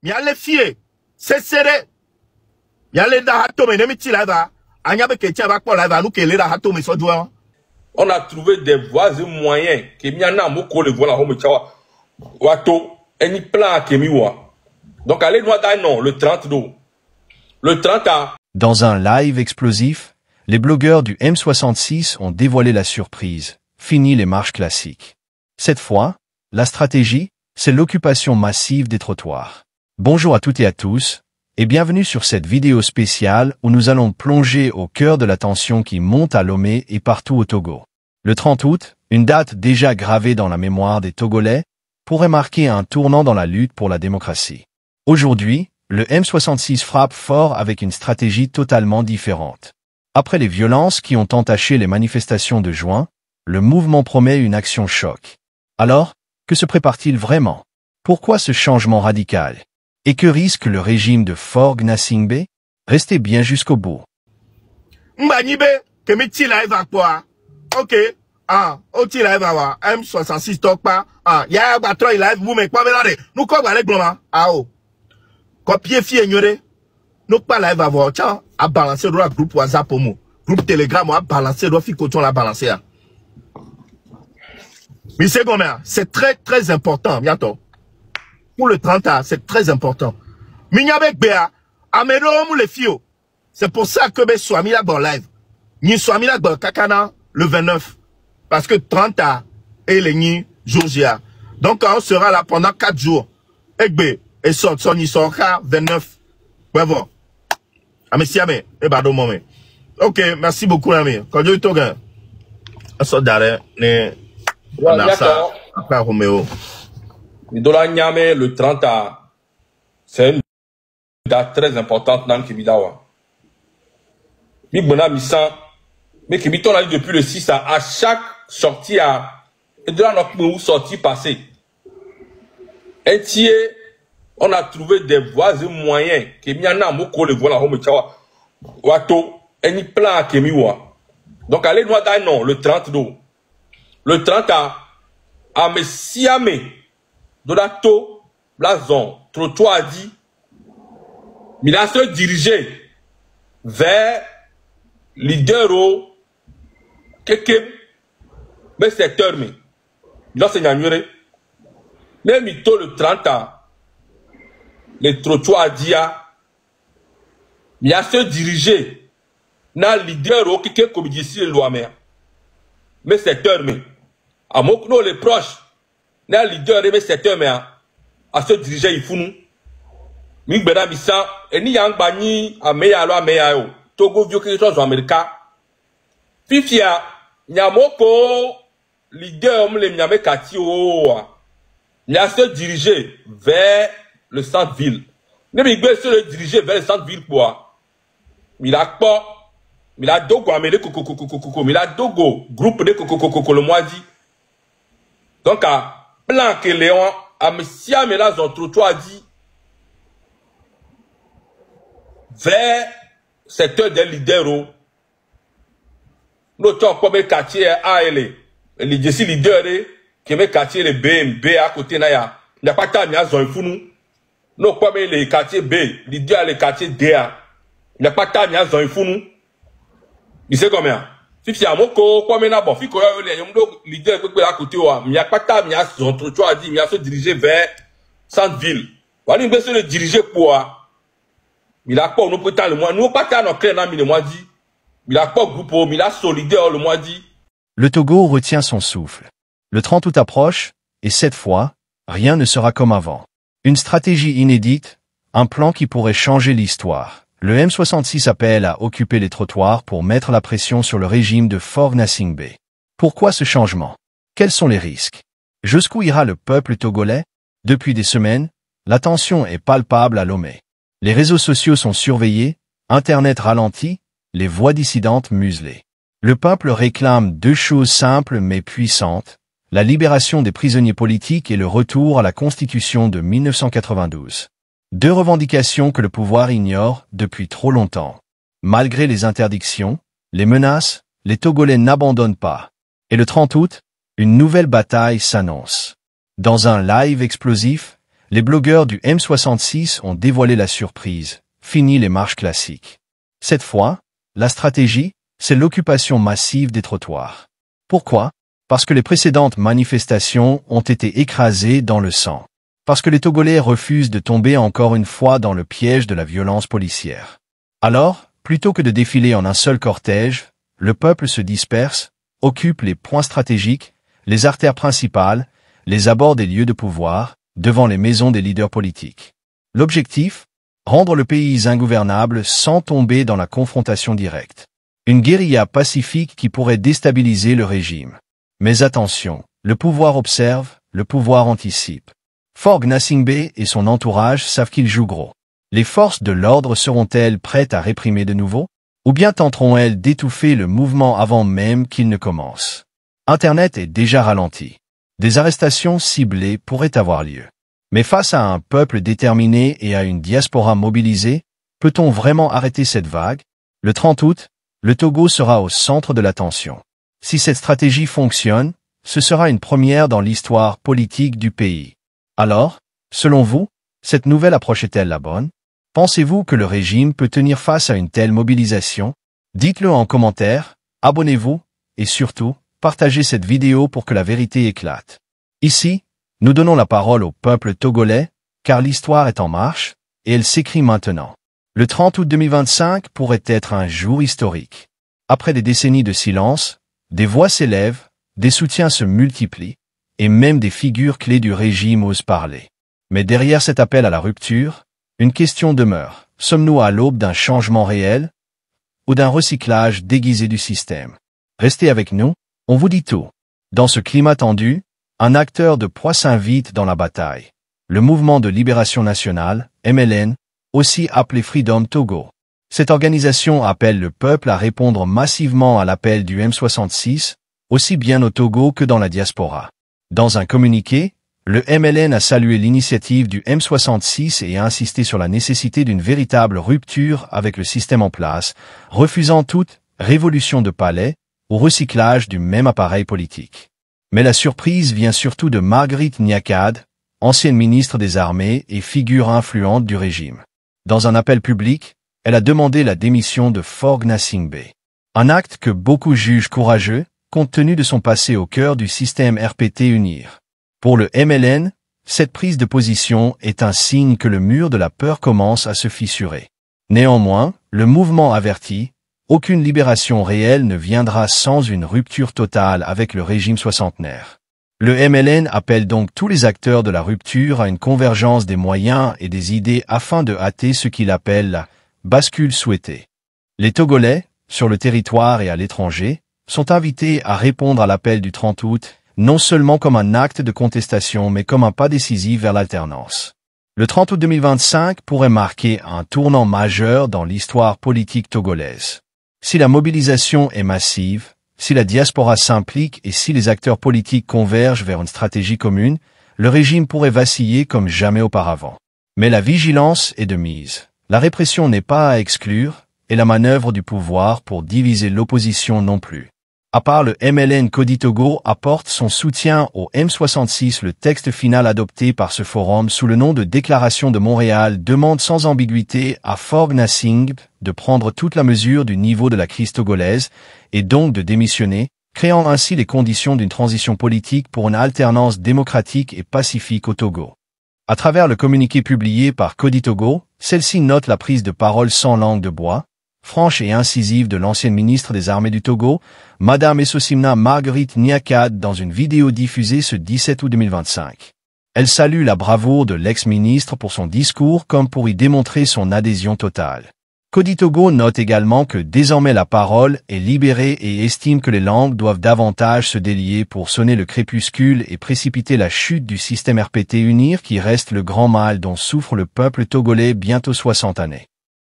miale fie, c'est serré. Miale da hatome, nemiti laiva, anyabe ketia va kwa laiva, nous kele da hatome so douan. On a trouvé des voies et moyens que miana moko le voilà home chawa. Wato, eni plan kemiwa. Donc allez nous non, le 30 d'eau. Le 30 a. Dans un live explosif, les blogueurs du M66 ont dévoilé la surprise. Fini les marches classiques. Cette fois, la stratégie, c'est l'occupation massive des trottoirs. Bonjour à toutes et à tous, et bienvenue sur cette vidéo spéciale où nous allons plonger au cœur de la tension qui monte à Lomé et partout au Togo. Le 30 août, une date déjà gravée dans la mémoire des Togolais, pourrait marquer un tournant dans la lutte pour la démocratie. Aujourd'hui, le M66 frappe fort avec une stratégie totalement différente. Après les violences qui ont entaché les manifestations de juin, le mouvement promet une action choc. Alors, que se prépare-t-il vraiment? Pourquoi ce changement radical? Et que risque le régime de Faure Gnassingbé? Restez bien jusqu'au bout. Mbanibe, kemiti live à quoi? Ok. Oti live à wa. M66 talk pas. Ya batro live, vous me quoi velade? Nous quoi balek bloma? Oh. Copier fi ignoré. Nous pas live à voir. Tiens, à balancer le groupe WhatsApp pour moi. Groupe Telegram, à balancer le fi coton la balancer. Mais c'est combien? C'est très, très important, bientôt. Pour le 30 ans, c'est très important. Mignabek Béa, Améro mou les fio. C'est pour ça que soit mis là dans live. Ni soit mis là dans Kakana le 29. Parce que 30 ans et les ni Georgia. Donc on sera là pendant 4 jours. Ekbe et sort son ni sort 29. Bravo. Amesiame et bado moment. OK, merci beaucoup ami. Quand je toga. Ça d'arrêt ne on a ça après Roméo. Midola Nyame le 30 a. C'est une date très importante dans le Kibidawa. Mi bona misan. Mais Kibiton a dit depuis le 6 à chaque sortie à. Et de là, notre sortie passée. Entier, on a trouvé des voies et moyens. Que miana moko le voilà home chawa. Wato, eni plan kemiwa. Donc allez nous non, le 30 d'eau. Le 30 à Messiame, de la taux, la zone, trottoir dit, il a se dirigé vers l'idéro, mais secteur, mais, il a s'ignoré, même il le 30 les trottoirs dit, il a se dirigé dans l'idéro, qui est comme ici le loi mère, mais secteur, mais, à Mokno, les proches, les leaders de secteur, mais à se diriger, il faut nous. Migbeda Missa, et ni yang bani, à meya lo, à meya yo. Togo vieux quelque chose en Amérique. Fifia, Nyamoko, leader, les Nyame Kati, il a se diriger vers le centre-ville. Mais il se diriger vers le centre-ville, quoi. Il a pas, il a dogo, amélé, il a dogo, groupe de le mois dit. Donc, à plan que Léon, à Messia, mais là, son trottoir dit, vers secteur des leaders, nous sommes comme quartier A et les leaders, qui est quartier les B à côté, il n'y a pas de temps, il y a zone fou, nous comme les quartiers B, leader, les quartiers D, il n'y a pas de temps, il y a zone fou, il sait combien? Si tu as mon co, quoi maintenant, bon, fiko les leaders qui à côté, il n'y a pas de temps, il y a son trottoir dit, il y a se diriger vers centre-ville. Voilà, il veut se diriger pour, il a pas, nous prétend le mois, nous pas tant, nous créons le mois dit, il a pas groupe, il a solidaire le mois dit. Le Togo retient son souffle. Le 30 août approche, et cette fois, rien ne sera comme avant. Une stratégie inédite, un plan qui pourrait changer l'histoire. Le M66 appelle à occuper les trottoirs pour mettre la pression sur le régime de Faure Gnassingbé. Pourquoi ce changement? Quels sont les risques? Jusqu'où ira le peuple togolais? Depuis des semaines, la tension est palpable à Lomé. Les réseaux sociaux sont surveillés, Internet ralenti, les voix dissidentes muselées. Le peuple réclame deux choses simples mais puissantes, la libération des prisonniers politiques et le retour à la Constitution de 1992. Deux revendications que le pouvoir ignore depuis trop longtemps. Malgré les interdictions, les menaces, les Togolais n'abandonnent pas. Et le 30 août, une nouvelle bataille s'annonce. Dans un live explosif, Les blogueurs du M66 ont dévoilé la surprise. Fini les marches classiques. Cette fois, la stratégie, c'est l'occupation massive des trottoirs. Pourquoi? Parce que les précédentes manifestations ont été écrasées dans le sang. Parce que les Togolais refusent de tomber encore une fois dans le piège de la violence policière. Alors, plutôt que de défiler en un seul cortège, le peuple se disperse, occupe les points stratégiques, les artères principales, les abords des lieux de pouvoir, devant les maisons des leaders politiques. L'objectif? Rendre le pays ingouvernable sans tomber dans la confrontation directe. Une guérilla pacifique qui pourrait déstabiliser le régime. Mais attention, le pouvoir observe, le pouvoir anticipe. Faure Gnassingbé et son entourage savent qu'ils jouent gros. Les forces de l'ordre seront-elles prêtes à réprimer de nouveau? Ou bien tenteront-elles d'étouffer le mouvement avant même qu'il ne commence? Internet est déjà ralenti. Des arrestations ciblées pourraient avoir lieu. Mais face à un peuple déterminé et à une diaspora mobilisée, peut-on vraiment arrêter cette vague? Le 30 août, le Togo sera au centre de l'attention. Si cette stratégie fonctionne, ce sera une première dans l'histoire politique du pays. Alors, selon vous, cette nouvelle approche est-elle la bonne? Pensez-vous que le régime peut tenir face à une telle mobilisation? Dites-le en commentaire, abonnez-vous, et surtout, partagez cette vidéo pour que la vérité éclate. Ici, nous donnons la parole au peuple togolais, car l'histoire est en marche, et elle s'écrit maintenant. Le 30 août 2025 pourrait être un jour historique. Après des décennies de silence, des voix s'élèvent, des soutiens se multiplient, et même des figures clés du régime osent parler. Mais derrière cet appel à la rupture, une question demeure. Sommes-nous à l'aube d'un changement réel ou d'un recyclage déguisé du système? Restez avec nous, on vous dit tout. Dans ce climat tendu, un acteur de poids s'invite dans la bataille. Le Mouvement de Libération Nationale, MLN, aussi appelé Freedom Togo. Cette organisation appelle le peuple à répondre massivement à l'appel du M66, aussi bien au Togo que dans la diaspora. Dans un communiqué, le MLN a salué l'initiative du M66 et a insisté sur la nécessité d'une véritable rupture avec le système en place, refusant toute révolution de palais ou recyclage du même appareil politique. Mais la surprise vient surtout de Marguerite Niakad, ancienne ministre des Armées et figure influente du régime. Dans un appel public, elle a demandé la démission de Faure Gnassingbé. Un acte que beaucoup jugent courageux, compte tenu de son passé au cœur du système RPT UNIR. Pour le MLN, cette prise de position est un signe que le mur de la peur commence à se fissurer. Néanmoins, le mouvement avertit, aucune libération réelle ne viendra sans une rupture totale avec le régime soixantenaire. Le MLN appelle donc tous les acteurs de la rupture à une convergence des moyens et des idées afin de hâter ce qu'il appelle la bascule souhaitée. Les Togolais, sur le territoire et à l'étranger, sont invités à répondre à l'appel du 30 août, non seulement comme un acte de contestation mais comme un pas décisif vers l'alternance. Le 30 août 2025 pourrait marquer un tournant majeur dans l'histoire politique togolaise. Si la mobilisation est massive, si la diaspora s'implique et si les acteurs politiques convergent vers une stratégie commune, le régime pourrait vaciller comme jamais auparavant. Mais la vigilance est de mise. La répression n'est pas à exclure, et la manœuvre du pouvoir pour diviser l'opposition non plus. À part le MLN Kodi Togo apporte son soutien au M66, le texte final adopté par ce forum sous le nom de Déclaration de Montréal demande sans ambiguïté à Faure Gnassingbé de prendre toute la mesure du niveau de la crise togolaise et donc de démissionner, créant ainsi les conditions d'une transition politique pour une alternance démocratique et pacifique au Togo. À travers le communiqué publié par Kodi Togo, celle-ci note la prise de parole sans langue de bois, franche et incisive de l'ancienne ministre des Armées du Togo, Madame Essosimna Marguerite Niakad dans une vidéo diffusée ce 17 août 2025. Elle salue la bravoure de l'ex-ministre pour son discours comme pour y démontrer son adhésion totale. Kodi Togo note également que désormais la parole est libérée et estime que les langues doivent davantage se délier pour sonner le crépuscule et précipiter la chute du système RPT UNIR qui reste le grand mal dont souffre le peuple togolais bientôt 60 années.